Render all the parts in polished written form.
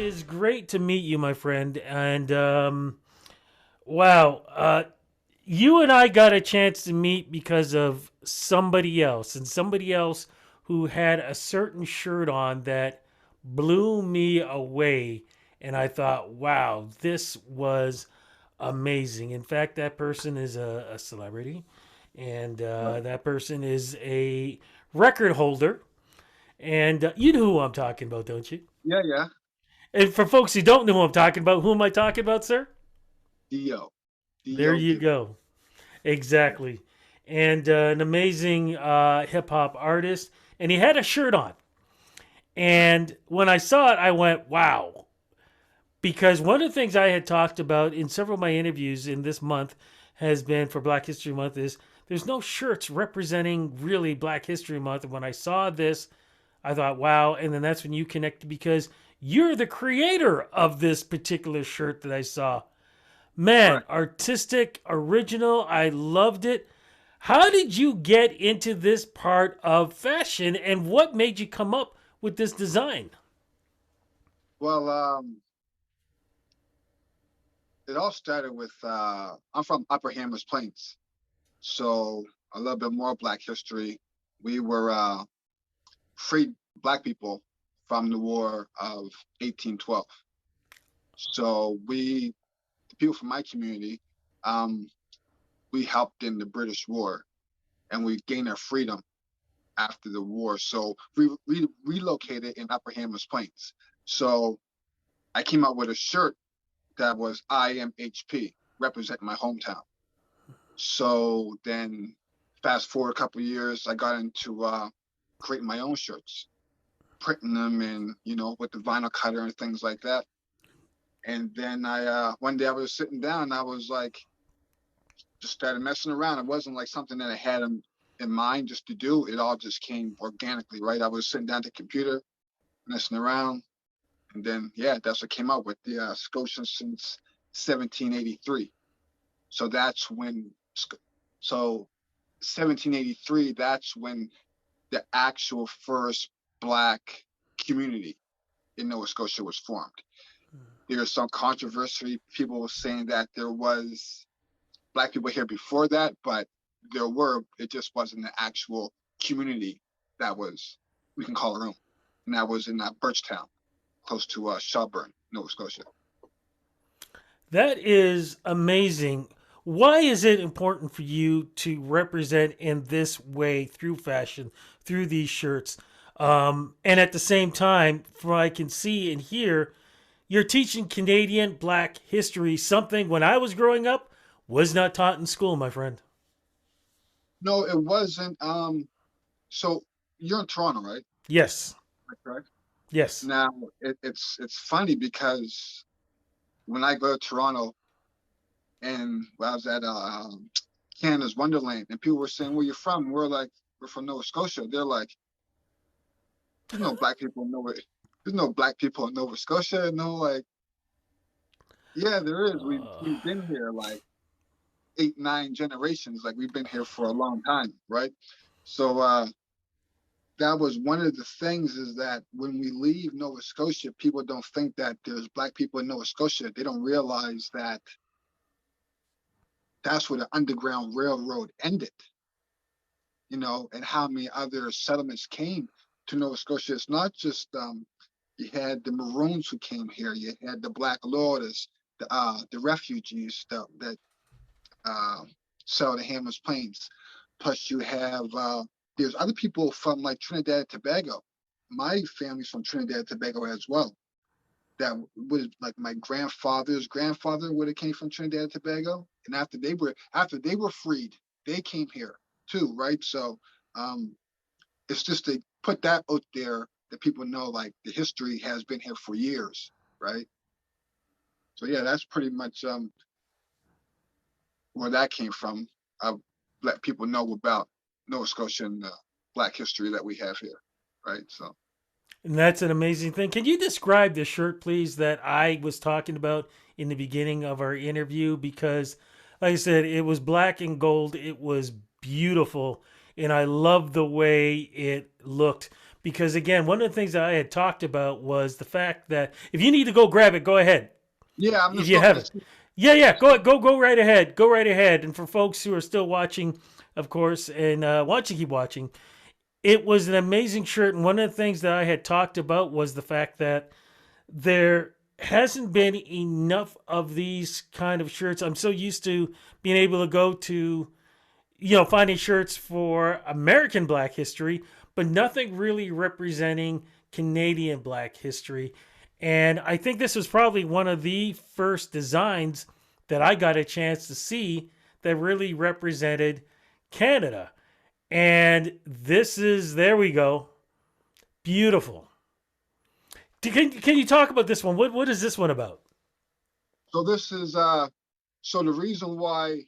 is great to meet you, my friend. And wow, you and I got a chance to meet because of somebody else, and somebody else who had a certain shirt on that blew me away. And I thought, wow, this was amazing. In fact, that person is a celebrity, and Right. that person is a record holder. And you know who I'm talking about, don't you? Yeah, yeah. And for folks who don't know who I'm talking about, who am I talking about, sir? Dio. There Dio you Diva. go. Yeah. Exactly. And an amazing hip hop artist. And he had a shirt on. Right. And when I saw it, I went, wow. Because one of the things I had talked about in several of my interviews in this month has been for Black History Month is there's no shirts representing really Black History Month. And when I saw this, I thought, wow. And then that's when you connected because you're the creator of this particular shirt that I saw. Man, Right. artistic, original. I loved it. How did you get into this part of fashion and what made you come up with this design? Well, it all started with I'm from Upper Hammers Plains, so a little bit more Black history. We were freed Black people from the War of 1812. So the people from my community, um, we helped in the British War, and we gained our freedom after the war. So we relocated in Upper Hammers Plains. So I came out with a shirt that was I am HP, representing my hometown. So then fast forward a couple of years, I got into creating my own shirts, printing them and with the vinyl cutter and things like that. And then I one day I was sitting down and I was like just started messing around. It wasn't like something that I had in mind just to do. It all just came organically, right? I was sitting down at the computer, messing around, and then yeah, that's what came out with the Scotian since 1783. So that's when, so 1783, that's when the actual first Black community in Nova Scotia was formed. There's some controversy. People were saying that there was Black people here before that, but there were. It just wasn't the actual community that was, we can call our own. And that was in Birchtown, close to Shelburne, Nova Scotia. That is amazing. Why is it important for you to represent in this way through fashion, through these shirts? And at the same time, from what I can see and hear, you're teaching Canadian Black history, something when I was growing up was not taught in school, my friend. No, it wasn't. So you're in Toronto, right? Yes, Correct. yes. Now it's funny because when I go to Toronto and I was at Canada's Wonderland and people were saying, "Where you from?" We're like, "We're from Nova Scotia." They're like, "There's no black people in Nova. There's no black people in Nova Scotia." No, like, yeah, there is. We've been here like eight, nine generations. Like we've been here for a long time, right? So that was one of the things is that when we leave Nova Scotia, people don't think that there's black people in Nova Scotia. They don't realize that that's where the Underground Railroad ended, and how many other settlements came to Nova Scotia. It's not just you had the Maroons who came here, you had the Black Loyalists, the refugees that uh, settled the Hammers Plains. Plus, you have there's other people from like Trinidad and Tobago. My family's from Trinidad and Tobago as well. That was like my grandfather's grandfather would have came from Trinidad and Tobago, and after they were freed, they came here too, right? So um, it's just to put that out there that people know like the history has been here for years, right? So yeah, that's pretty much where that came from. I let people know about Nova Scotia and the Black history that we have here, right? So And that's an amazing thing. Can you describe the shirt, please, that I was talking about in the beginning of our interview? Because, like I said, it was black and gold. It was beautiful. And I love the way it looked. because again, one of the things that I had talked about was the fact that if you need to go grab it, go ahead. Yeah, I'm If just you looking have to it, see. yeah, yeah, go right ahead, go right ahead. And for folks who are still watching, of course, and want to keep watching, it was an amazing shirt. And one of the things that I had talked about was the fact that there hasn't been enough of these kind of shirts. I'm so used to being able to go to, finding shirts for American Black history, but nothing really representing Canadian Black history. And I think this was probably one of the first designs that I got a chance to see that really represented Canada. And this is, there we go, beautiful. Can you talk about this one? What is this one about? So this is so the reason why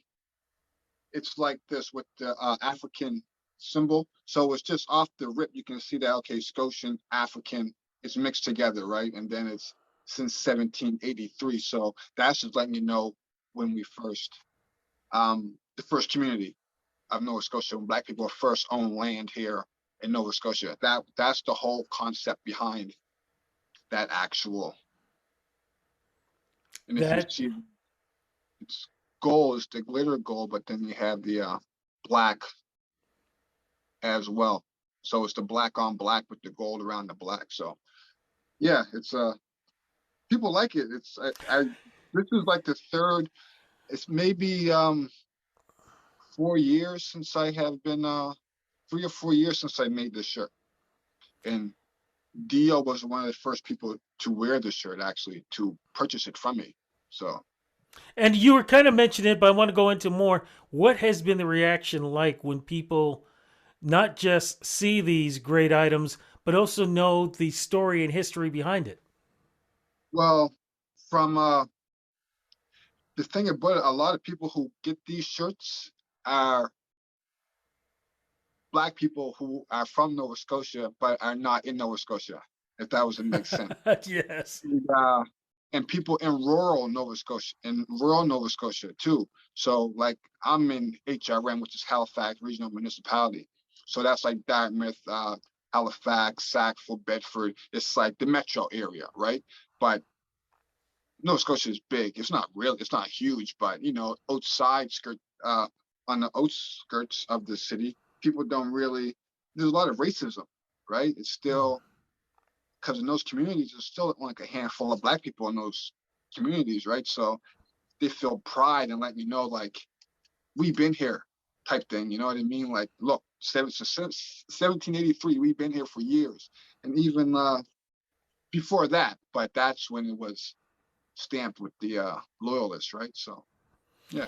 it's like this with the African symbol. So it's just off the rip. You can see that, okay, Scotian, African, it's mixed together, right? And then it's since 1783. So that's just letting you know when we first, the first community of Nova Scotia, when Black people first owned land here in Nova Scotia. That's the whole concept behind that actual. And if you That see, it's gold, it's the glitter gold, but then you have the black as well. So it's the black on black with the gold around the black. So yeah, it's people like it. It's I this is like the third. It's maybe 4 years since I have been 3 or 4 years since I made this shirt. And Dio was one of the first people to wear the shirt, actually, to purchase it from me. So and you were kind of mentioning it, but I want to go into more. What has been the reaction like when people not just see these great items, but also know the story and history behind it? well, from the thing about it, a lot of people who get these shirts are Black people who are from Nova Scotia but are not in Nova Scotia, if that was to make sense. Yes. And, and people in rural Nova Scotia too. So like I'm in HRM, which is Halifax Regional Municipality. So that's like Dartmouth, Halifax, Sackville, Bedford. It's like the metro area, right? But Nova Scotia is big. It's not huge, but outside skirt, on the outskirts of the city, people don't really. There's a lot of racism, right? It's still because in those communities, there's still like a handful of Black people in those communities, right? So they feel pride and let me know, like we've been here, type thing. You know what I mean? Like, look, since 1783, we've been here for years, and even before that. But that's when it was stamped with the loyalists, right? So yeah.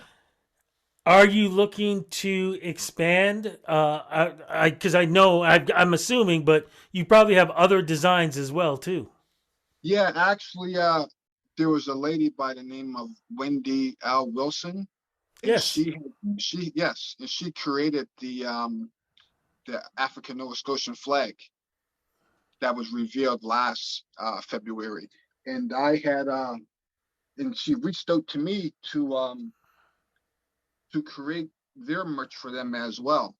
Are you looking to expand? Because I know I'm assuming, but you probably have other designs as well too. Yeah, actually, there was a lady by the name of Wendy L. Wilson, and Yes. yes, and she created the African Nova Scotian flag that was revealed last February, and and she reached out to me to create their merch for them as well,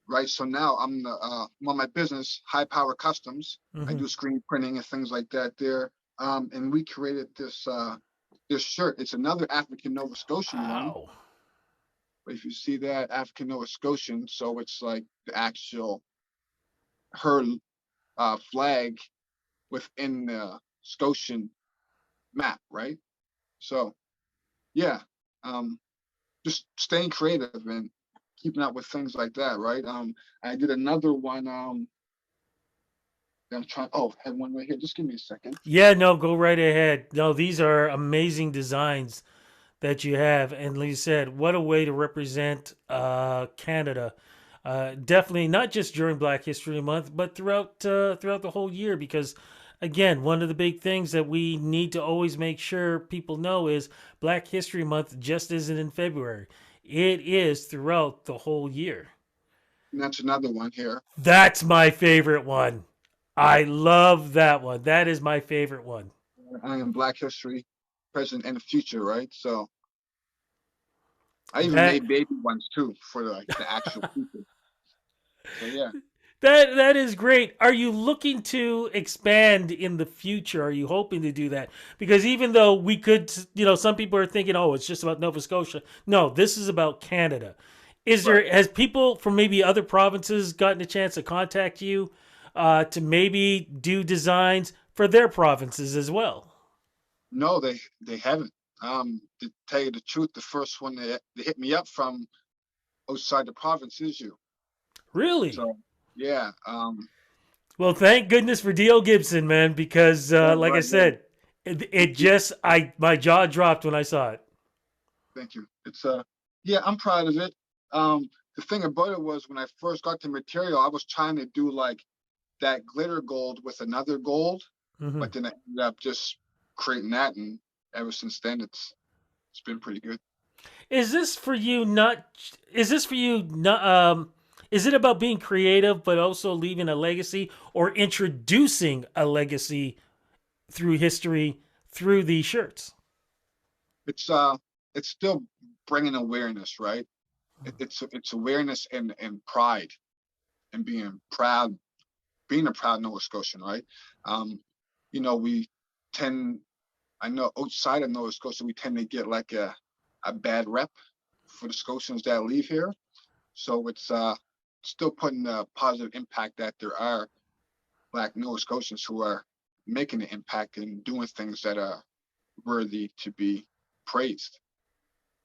right? So now I'm on my business, High Power Customs. I Hmm. do screen printing and things like that there. And we created this shirt. It's another African Nova Scotian one. Wow. But if you see that African Nova Scotian, so it's like the actual her flag within the Scotian map, right? So yeah, um, just staying creative and keeping up with things like that, right? I did another one. I'm trying. Oh, I have one right here. Just give me a second. Yeah, no, go right ahead. No, these are amazing designs that you have, and like you said, what a way to represent Canada. Definitely not just during Black History Month, but throughout the whole year. Because again, one of the big things that we need to always make sure people know is Black History Month just isn't in February; it is throughout the whole year. And that's another one here. That's my favorite one. I love that one. That is my favorite one. I am Black History, present and future, right? So I even That made baby ones too for the actual future. So yeah. That is great. Are you looking to expand in the future? Are you hoping to do that? Because even though we could, some people are thinking, "Oh, it's just about Nova Scotia." No, this is about Canada. Is Right. there has people from maybe other provinces gotten a chance to contact you to maybe do designs for their provinces as well? No, they haven't. To tell you the truth, the first one they hit me up from outside the province is you. Really? So yeah, Well, thank goodness for D.L. Gibson, man, because right, like I right, right. said, it just I my jaw dropped when I saw it. Thank you. It's yeah, I'm proud of it. The thing about it was when I first got the material, I was trying to do like that glitter gold with another gold, Hmm. but then I ended up just creating that, and ever since then it's been pretty good. Is this for you? Not is this for you? Not is it about being creative but also leaving a legacy or introducing a legacy through history through these shirts? It's it's still bringing awareness, right? It's awareness and pride and being a proud Nova Scotian, right? Um, we tend, I know outside of Nova Scotia, we tend to get like a bad rep for the Scotians that leave here. So it's still putting a positive impact that there are Black Nova Scotians who are making an impact and doing things that are worthy to be praised,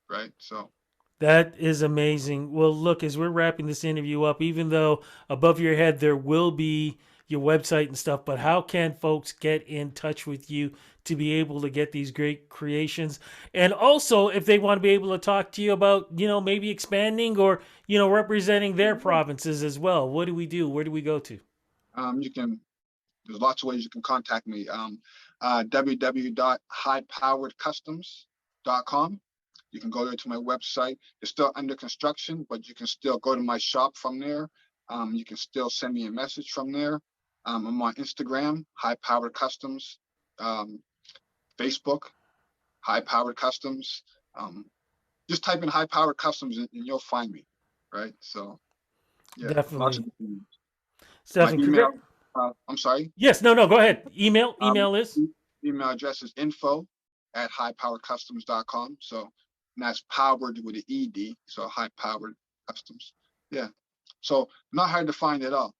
right? So That is amazing. Well, look, as we're wrapping this interview up, even though above your head there will be your website and stuff, but how can folks get in touch with you to be able to get these great creations? And also, if they want to be able to talk to you about, maybe expanding or, representing their provinces as well, what do we do? Where do we go to? you can there's lots of ways you can contact me. www.highpoweredcustoms.com. You can go there to my website. It's still under construction, but you can still go to my shop from there. You can still send me a message from there. I'm on Instagram, High Powered Customs, um, Facebook, High Powered Customs. Um, just type in High Powered Customs and you'll find me. Right. So, yeah, lots of Definitely. different. My Stephan, email, congrats. I'm sorry. Yes, no, no, go ahead. Email. Um, Email is. email address is info@highpoweredcustoms.com. So and that's powered with an ED. So high powered customs. Yeah. So not hard to find at all.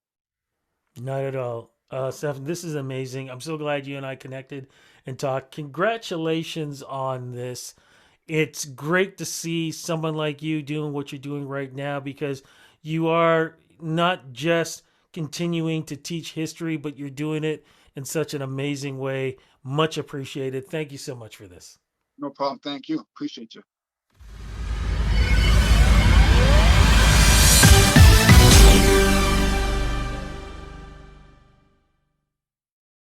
Not at all. Steph, this is amazing. I'm so glad you and I connected and talked. Congratulations on this. It's great to see someone like you doing what you're doing right now because you are not just continuing to teach history, but you're doing it in such an amazing way. Much appreciated. Thank you so much for this. No problem. Thank you. Appreciate you.